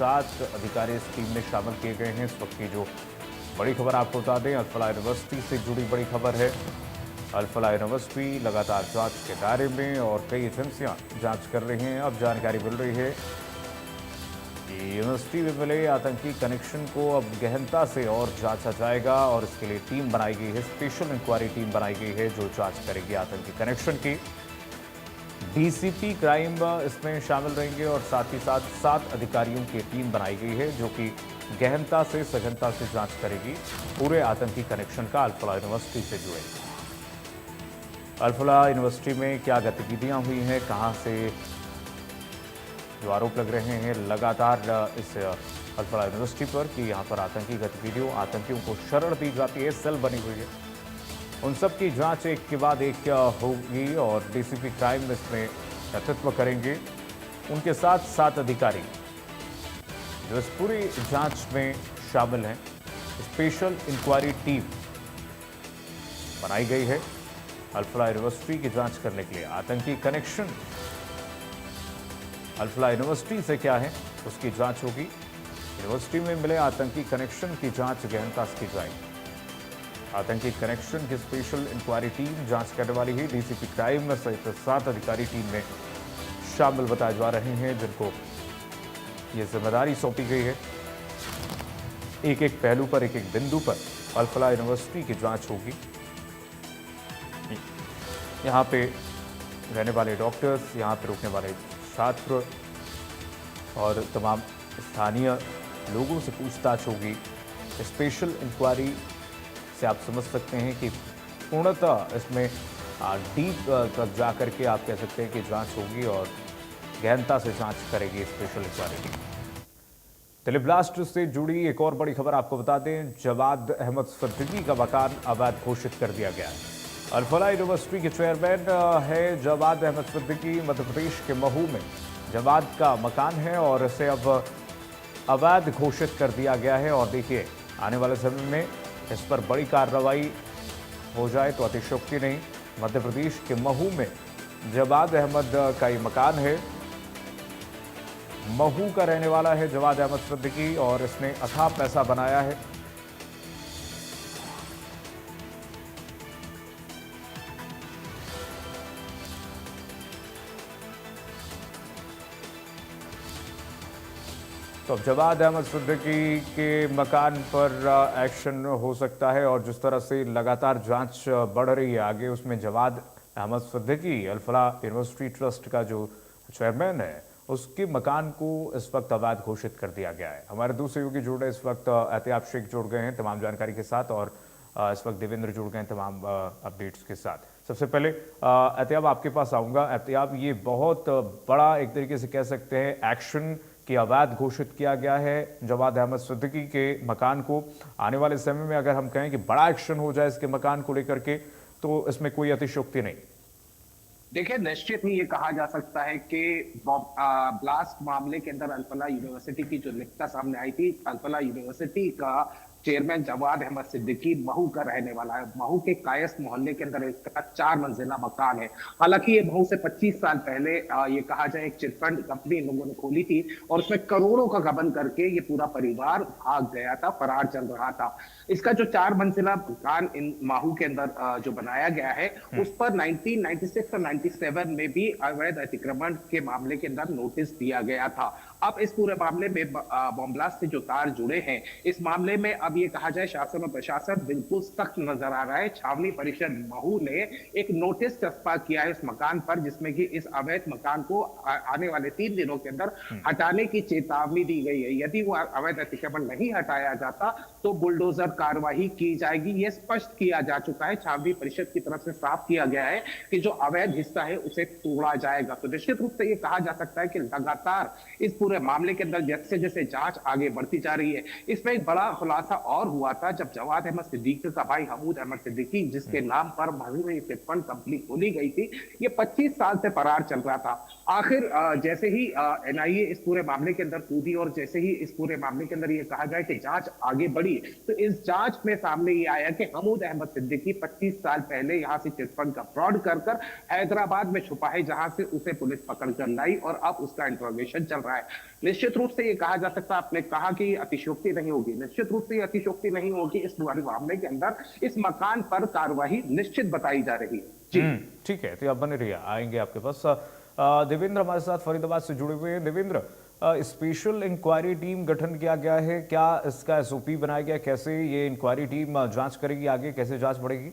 7 अधिकारी इस टीम में शामिल किए गए हैं। इस वक्त की जो बड़ी खबर आपको बता दें, अल फलाह यूनिवर्सिटी से जुड़ी बड़ी खबर है। अल फलाह यूनिवर्सिटी लगातार जांच के दायरे में और कई एजेंसियां जांच कर रही हैं। अब जानकारी मिल रही है कि यूनिवर्सिटी में मिले आतंकी कनेक्शन को अब गहनता से और जांचा जाएगा और इसके लिए टीम बनाई गई है। स्पेशल इंक्वायरी टीम बनाई गई है जो जांच करेगी आतंकी कनेक्शन की। डीसीपी क्राइम इसमें शामिल रहेंगे और साथ ही साथ 7 अधिकारियों की टीम बनाई गई है जो कि गहनता से सघनता से जांच करेगी पूरे आतंकी कनेक्शन का अल फलाह यूनिवर्सिटी से जुड़े। अल फलाह यूनिवर्सिटी में क्या गतिविधियां हुई हैं, कहां से जो आरोप लग रहे हैं लगातार इस अल फलाह यूनिवर्सिटी पर कि यहां पर आतंकी गतिविधियों, आतंकियों को शरण दी जाती है, सेल बनी हुई है, उन सब की जांच एक के बाद एक होगी और डीसीपी क्राइम इसमें नेतृत्व करेंगे। उनके साथ 7 अधिकारी जो इस पूरी जांच में शामिल हैं। स्पेशल इंक्वायरी टीम बनाई गई है अल फलाह यूनिवर्सिटी की जांच करने के लिए। आतंकी कनेक्शन अल फलाह यूनिवर्सिटी से क्या है उसकी जांच होगी। यूनिवर्सिटी में मिले आतंकी कनेक्शन की जांच गहनता से की जाएगी। आतंकी कनेक्शन की स्पेशल इंक्वायरी टीम जांच करने वाली है। डीसीपी क्राइम सहित 7 अधिकारी टीम में शामिल बताए जा रहे हैं जिनको ये जिम्मेदारी सौंपी गई है। एक एक पहलू पर, एक एक बिंदु पर अल फलाह यूनिवर्सिटी की जांच होगी। यहाँ पे रहने वाले डॉक्टर्स, यहाँ पे रुकने वाले छात्र और तमाम स्थानीय लोगों से पूछताछ होगी। स्पेशल इंक्वायरी से आप समझ सकते हैं कि पूर्णतः इसमें डीप तक जाकर के आप कह सकते हैं कि जांच होगी और गहनता से जांच करेगी special inquiry team. Delhi blast से जुड़ी एक और बड़ी खबर आपको बता दें, जवाद अहमद सिद्दीकी का मकान अवैध घोषित कर दिया गया है। अल फलाह यूनिवर्सिटी के चेयरमैन है जवाद अहमद सिद्दीकी। मध्य प्रदेश के महू में जवाद का मकान है और इसे अब अवैध घोषित कर दिया गया है। और देखिए, आने वाले समय में इस पर बड़ी कार्रवाई हो जाए तो अतिशयोक्ति नहीं। मध्य प्रदेश के महू में जवाद अहमद का ये मकान है। महू का रहने वाला है जवाद अहमद सिद्दीकी और इसने अथाह पैसा बनाया है। तो अब जवाद अहमद सिद्दीकी के मकान पर एक्शन हो सकता है और जिस तरह से लगातार जांच बढ़ रही है आगे, उसमें जवाद अहमद सिद्दीकी अल फलाह यूनिवर्सिटी ट्रस्ट का जो चेयरमैन है उसके मकान को इस वक्त अवैध घोषित कर दिया गया है। हमारे दूसरे योगी जुड़ रहे इस वक्त एहतियाब शेख जुड़ गए हैं तमाम जानकारी के साथ और इस वक्त देवेंद्र जुड़ गए हैं तमाम अपडेट्स के साथ। सबसे पहले एहतियाब आपके पास आऊंगा। एहतियाब, ये बहुत बड़ा एक तरीके से कह सकते हैं एक्शन कि अवैध घोषित किया गया है जवाद अहमद सिद्दीकी के मकान को। आने वाले समय में अगर हम कहें कि बड़ा एक्शन हो जाए इसके मकान को लेकर के तो इसमें कोई अतिशयोक्ति नहीं। देखिए, निश्चित ही ये कहा जा सकता है कि ब्लास्ट मामले के अंदर अल फलाह यूनिवर्सिटी की जो लिखता सामने आई थी, अल फलाह यूनिवर्सिटी का चेयरमैन जवाद अहमद सिद्दीकी महू का रहने वाला है। महू के कायस मोहल्ले के अंदर इसका 4 मंजिला मकान है। हालांकि ये महू से 25 साल पहले ये कहा जाए एक चिटफंड कंपनी इन लोगों ने खोली थी और उसमें करोड़ों का गबन करके ये पूरा परिवार भाग गया था, फरार चल रहा था। इसका जो 4 मंजिला मकान इन महू के अंदर जो बनाया गया है उस पर 1996 और 97 में भी अवैध अतिक्रमण के मामले के अंदर नोटिस दिया गया था। अब इस पूरे मामले में बॉम्ब ब्लास्ट से जो तार जुड़े हैं, इस मामले में अब ये कहा जाए शासन और प्रशासन बिल्कुल सख्त नजर आ रहा है। छावनी परिषद महू ने एक नोटिस चस्पा किया है इस मकान पर जिसमें कि इस अवैध मकान को आने वाले 3 दिनों के अंदर हटाने की चेतावनी दी गई है। यदि वो अवैध अतिक्रमण नहीं हटाया जाता तो बुलडोजर कार्रवाई की जाएगी। यह स्पष्ट किया जा चुका है, छावनी परिषद की तरफ से साफ किया गया है कि जो अवैध हिस्सा है उसे तोड़ा जाएगा। तो निश्चित रूप से ये कहा जा सकता है कि लगातार इस पूरे मामले के अंदर जैसे जैसे जांच आगे बढ़ती जा रही है, इसमें एक बड़ा खुलासा और हुआ था जब जवाद अहमद सिद्दीकी का भाई हमूद अहमद सिद्दीकी, जिसके नाम पर महू में चिटफंड कंपनी खोली गई थी, ये 25 साल से फरार चल रहा था। आखिर जैसे ही एनआईए इस पूरे मामले के अंदर कूदी और जैसे ही इस पूरे मामले के अंदर ये कहा जाए कि जांच आगे बढ़ी, तो इस जांच में सामने ये आया कि महमूद अहमद सिद्दीकी 25 साल पहले यहां से चिटफंड का फ्रॉड कर कर हैदराबाद में छुपा है, जहां से उसे पुलिस पकड़ कर लाई और अब उसका इंट्रोगेशन चल रहा है। निश्चित रूप से ये कहा जा सकता, आपने कहा कि अतिशयोक्ति नहीं होगी, निश्चित रूप से ये अतिशयोक्ति नहीं होगी। इस पूरे मामले के अंदर इस मकान पर कार्रवाई निश्चित बताई जा रही है। जी ठीक है, तो आप बने रहिए, आएंगे आपके पास। देवेंद्र हमारे साथ फरीदाबाद से जुड़े हुए हैं। देवेंद्र, स्पेशल इंक्वायरी टीम गठन किया गया है, क्या इसका एसओपी बनाया गया, कैसे ये इंक्वायरी टीम जांच करेगी, आगे कैसे जांच बढ़ेगी?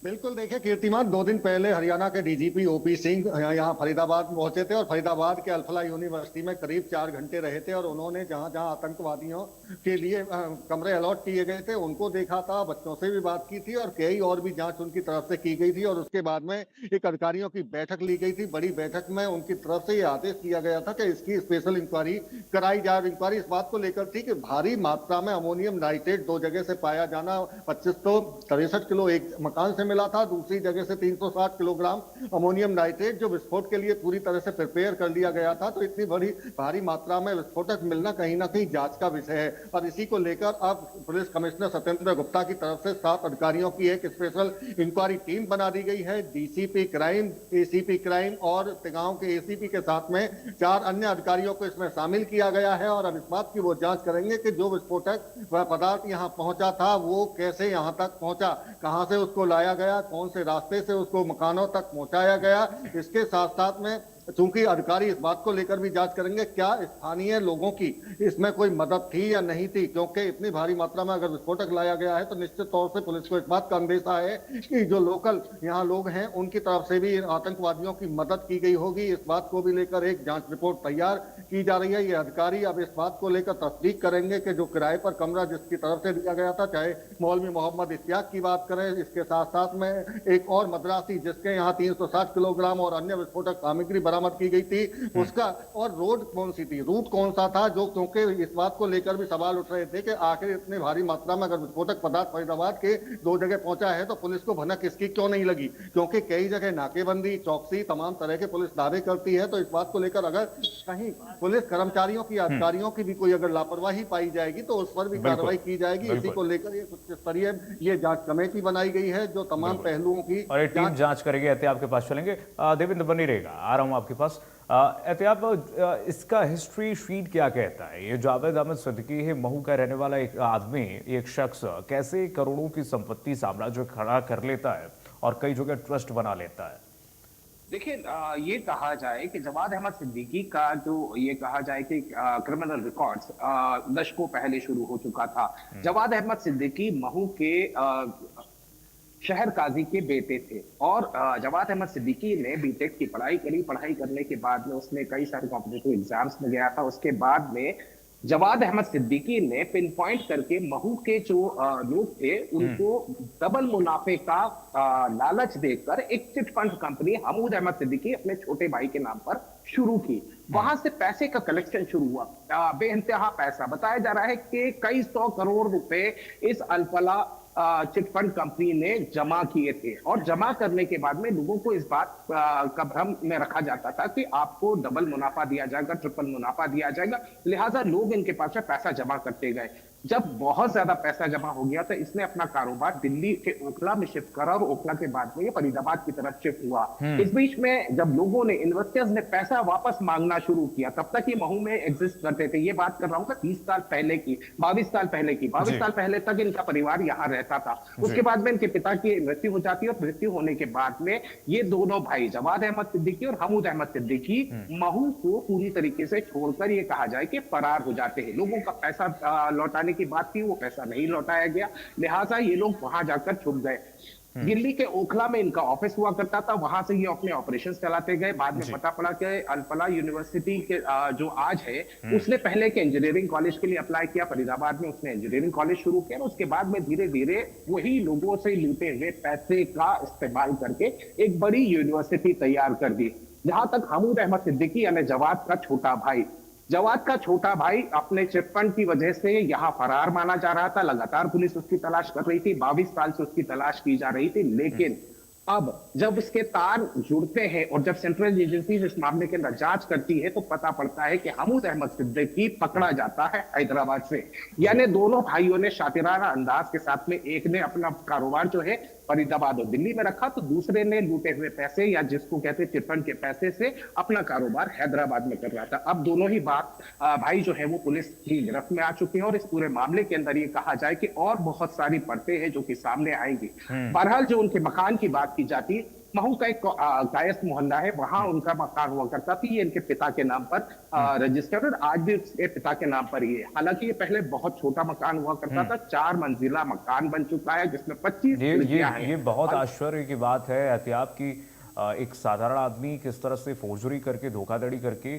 बिल्कुल, देखिए कीर्तिमान, 2 दिन पहले हरियाणा के डीजीपी ओपी सिंह यहाँ फरीदाबाद पहुंचे थे और फरीदाबाद के अल्फला यूनिवर्सिटी में करीब 4 घंटे रहे थे और उन्होंने जहां जहां आतंकवादियों के लिए कमरे अलॉट किए गए थे उनको देखा था, बच्चों से भी बात की थी और कई और भी जांच उनकी तरफ से की गई थी। और उसके बाद में एक अधिकारियों की बैठक ली गई थी। बड़ी बैठक में उनकी तरफ से ये आदेश दिया गया था कि इसकी स्पेशल इंक्वायरी कराई जाए। इंक्वायरी इस बात को लेकर थी कि भारी मात्रा में अमोनियम नाइट्रेट 2 जगह से पाया जाना, 2563 किलो एक मकान से मिला था, दूसरी जगह से 360 किलोग्राम अमोनियम नाइट्रेट जो विस्फोट के लिए पूरी तरह से प्रिपेयर कर लिया गया था। तो इतनी बड़ी भारी मात्रा में विस्फोटक मिलना कहीं ना कहीं जांच का विषय है और इसी को लेकर अब पुलिस कमिश्नर सत्येंद्र गुप्ता की तरफ से 7 अधिकारियों की एक स्पेशल इंक्वायरी टीम बना दी गई है। डीसीपी क्राइम, एसीपी क्राइम और गांव के एसीपी के साथ में 4 अन्य अधिकारियों को इसमें शामिल किया गया है और अब इस बात की वो जांच करेंगे कि जो विस्फोटक वह पदार्थ यहाँ पहुंचा था वो कैसे यहाँ तक पहुंचा, कहां से उसको लाया गया, कौन से रास्ते से उसको मकानों तक पहुंचाया गया। इसके साथ साथ में चूंकि अधिकारी इस बात को लेकर भी जांच करेंगे क्या स्थानीय लोगों की इसमें कोई मदद थी या नहीं थी, क्योंकि इतनी भारी मात्रा में अगर विस्फोटक लाया गया है तो निश्चित तौर से पुलिस को इस बात का अंदेशा है कि जो लोकल यहाँ लोग हैं उनकी तरफ से भी आतंकवादियों की मदद की गई होगी। इस बात को भी लेकर एक जांच रिपोर्ट तैयार की जा रही है। ये अधिकारी अब इस बात को लेकर तस्दीक करेंगे कि जो किराए पर कमरा जिसकी तरफ से दिया गया था, चाहे मौलवी मोहम्मद इश्तियाक की बात करें, इसके साथ साथ में एक और मद्रासी जिसके यहाँ 360 किलोग्राम और अन्य विस्फोटक सामग्री बरामद की गई थी, उसका और रोड कौन सी थी, रूट कौन सा था, जो क्योंकि इस बात को लेकर भी सवाल उठ रहे थे कि आखिर इतने भारी मात्रा में अगर विस्फोटक पदार्थ फरीदाबाद के 2 जगह पहुंचा है तो पुलिस को भनक इसकी क्यों नहीं लगी, क्योंकि कई जगह नाकेबंदी, चौकसी, तमाम तरह के पुलिस दावे करती है। तो इस बात को लेकर अगर कहीं पुलिस कर्मचारियों की, अधिकारियों की भी कोई अगर लापरवाही पाई जाएगी तो उस पर भी कार्रवाई की जाएगी। इसी को लेकर ये उच्च स्तरीय ये जांच कमेटी बनाई गई है जो तमाम पहलुओं की और एक टीम जांच करेगी। एहतियाब आपके पास चलेंगे, देवेंद्र बनी रहेगा, आ रहा हूं आपके पास। एहतियाब, इसका हिस्ट्री शीट क्या कहता है? ये जावेद अहमद सिद्दीकी है, महू का रहने वाला एक आदमी, एक शख्स कैसे करोड़ों की संपत्ति साम्राज्य खड़ा कर लेता है और कई जगह ट्रस्ट बना लेता है? देखिए, ये कहा जाए कि जवाद अहमद सिद्दीकी का जो ये कहा जाए कि क्रिमिनल रिकॉर्ड्स दशकों पहले शुरू हो चुका था। जवाद अहमद सिद्दीकी महू के शहर काजी के बेटे थे और जवाद अहमद सिद्दीकी ने बीटेक की पढ़ाई करी। पढ़ाई करने के बाद में उसने कई सारे कॉम्पिटिटिव एग्जाम्स में गया था। उसके बाद में जवाद अहमद सिद्दीकी ने पिन पॉइंट करके महू के जो लोग थे उनको डबल मुनाफे का लालच देकर एक chit fund company Mahmood Ahmed Siddiqui अपने छोटे भाई के नाम पर शुरू की। वहां से पैसे का कलेक्शन शुरू हुआ, बेइंतहा पैसा। बताया जा रहा है कि कई 100 करोड़ रुपए इस अल्फला चिटफंड कंपनी ने जमा किए थे और जमा करने के बाद में लोगों को इस बात का भ्रम में रखा जाता था कि आपको डबल मुनाफा दिया जाएगा, ट्रिपल मुनाफा दिया जाएगा, लिहाजा लोग इनके पास में पैसा जमा करते गए। जब बहुत ज्यादा पैसा जमा हो गया तो इसने अपना कारोबार दिल्ली के ओखला में शिफ्ट करा और ओखला के बाद में ये फरीदाबाद की तरफ शिफ्ट हुआ। इस बीच में जब लोगों ने, इन्वेस्टर्स ने पैसा वापस मांगना शुरू किया, तब तक ये महू में एग्जिस्ट करते थे। ये बात कर रहा हूँ 30 साल पहले की, 22 साल पहले की, 22 साल पहले तक इनका परिवार यहाँ रहता था। उसके बाद में इनके पिता की मृत्यु हो जाती है और मृत्यु होने के बाद में ये दोनों भाई जवाद अहमद सिद्दीकी और महमूद अहमद सिद्दीकी महू को पूरी तरीके से छोड़कर ये कहा जाए कि फरार हो जाते हैं। लोगों का पैसा लौटाने की बात थी, वो पैसा नहीं लौटाया गया, लिहाजा ये लोग वहां जाकर छुप गए। दिल्ली के ओखला में इनका ऑफिस हुआ करता था, वहां से ये अपने ऑपरेशंस चलाते गए। बाद में पता पड़ा कि अल्फला यूनिवर्सिटी के जो आज है, उसने पहले के इंजीनियरिंग कॉलेज के लिए अप्लाई किया। फरीदाबाद में उसने इंजीनियरिंग कॉलेज शुरू किया। उसके बाद में धीरे धीरे वही लोगों से लूटे हुए पैसे का इस्तेमाल करके एक बड़ी यूनिवर्सिटी तैयार कर दी। जहां तक महमूद अहमद सिद्दीकी यानी जवाद का छोटा भाई, जवाद का छोटा भाई अपने चिटफंड की वजह से यहां फरार माना जा रहा था। लगातार पुलिस उसकी तलाश कर रही थी, 22 साल से उसकी तलाश की जा रही थी। लेकिन अब जब उसके तार जुड़ते हैं और जब सेंट्रल एजेंसी इस मामले के अंदर जांच करती है तो पता पड़ता है कि हमूद अहमद सिद्दीकी पकड़ा जाता है हैदराबाद से। यानी दोनों भाइयों ने शातिराना अंदाज के साथ में एक ने अपना कारोबार जो है फरीदाबाद और दिल्ली में रखा, तो दूसरे ने लूटे हुए पैसे या जिसको कहते हैं चिटफंड के पैसे से अपना कारोबार हैदराबाद में कर रहा था। अब दोनों ही भाई जो है वो पुलिस की गिरफ्त में आ चुके हैं और इस पूरे मामले के अंदर ये कहा जाए कि और बहुत सारी परतें हैं जो कि सामने आएंगी। बहरहाल जो उनके मकान की बात की जाती, महू का एक कायस्थ मोहल्ला है, वहां उनका मकान हुआ करता था। ये इनके पिता के नाम पर रजिस्टर्ड और आज भी उसके पिता के नाम पर ही है। हालांकि ये पहले बहुत छोटा मकान हुआ करता था, 4 मंजिला मकान बन चुका है जिसमें 25 खिड़कियां हैं। ये बहुत आश्चर्य की बात है एहतियाब की। एक साधारण आदमी किस तरह से फोर्जरी करके, धोखाधड़ी करके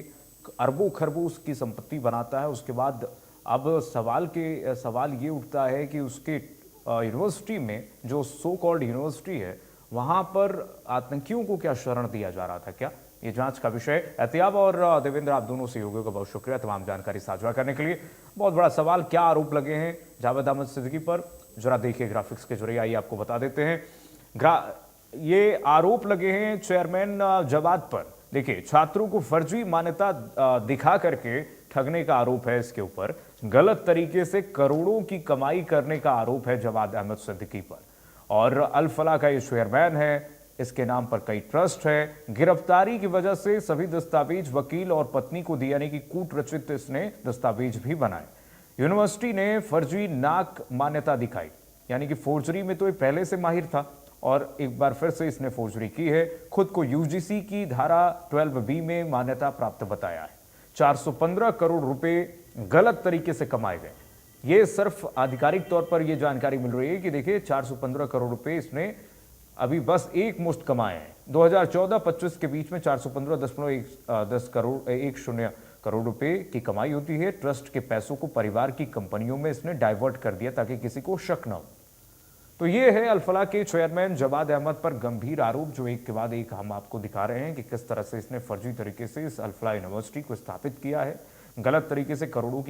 अरबों खरबों उसकी संपत्ति बनाता है। उसके बाद अब सवाल ये उठता है कि उसके यूनिवर्सिटी में, जो सो कॉल्ड यूनिवर्सिटी है, वहां पर आतंकियों को क्या शरण दिया जा रहा था? क्या ये जांच का विषय? एहतियाब और देवेंद्र, आप दोनों सहयोगियों का बहुत शुक्रिया तमाम जानकारी साझा करने के लिए। बहुत बड़ा सवाल, क्या आरोप लगे हैं जावेद अहमद सिद्दीकी पर? जरा देखिए ग्राफिक्स के जरिए, आइए आपको बता देते हैं। ये आरोप लगे हैं चेयरमैन जवाद पर। देखिए, छात्रों को फर्जी मान्यता दिखा करके ठगने का आरोप है इसके ऊपर। गलत तरीके से करोड़ों की कमाई करने का आरोप है जवाद अहमद सिद्दीकी पर। और अल फलाह का ये चेयरमैन है, इसके नाम पर कई ट्रस्ट है। गिरफ्तारी की वजह से सभी दस्तावेज वकील और पत्नी को दिए, यानी कि कूट रचित इसने दस्तावेज भी बनाए। यूनिवर्सिटी ने फर्जी नाक मान्यता दिखाई, यानी कि फोर्जरी में तो ये पहले से माहिर था और एक बार फिर से इसने फोर्जरी की है। खुद को यूजीसी की धारा 12B में मान्यता प्राप्त बताया है। 415 करोड़ रुपए गलत तरीके से कमाए गए। ये सिर्फ आधिकारिक तौर पर यह जानकारी मिल रही है कि देखिए 415 करोड़ रुपए इसने अभी बस एक मुश्त कमाए हैं। 2014-25 के बीच में 415.10 करोड़ रुपए की कमाई होती है। ट्रस्ट के पैसों को परिवार की कंपनियों में इसने डाइवर्ट कर दिया ताकि किसी को शक न हो। तो ये है अल फलाह के चेयरमैन जवाद अहमद पर गंभीर आरोप, जो एक के बाद एक हम आपको दिखा रहे हैं कि किस तरह से इसने फर्जी तरीके से इस अल फलाह यूनिवर्सिटी को स्थापित किया है। गलत तरीके से करोड़ों की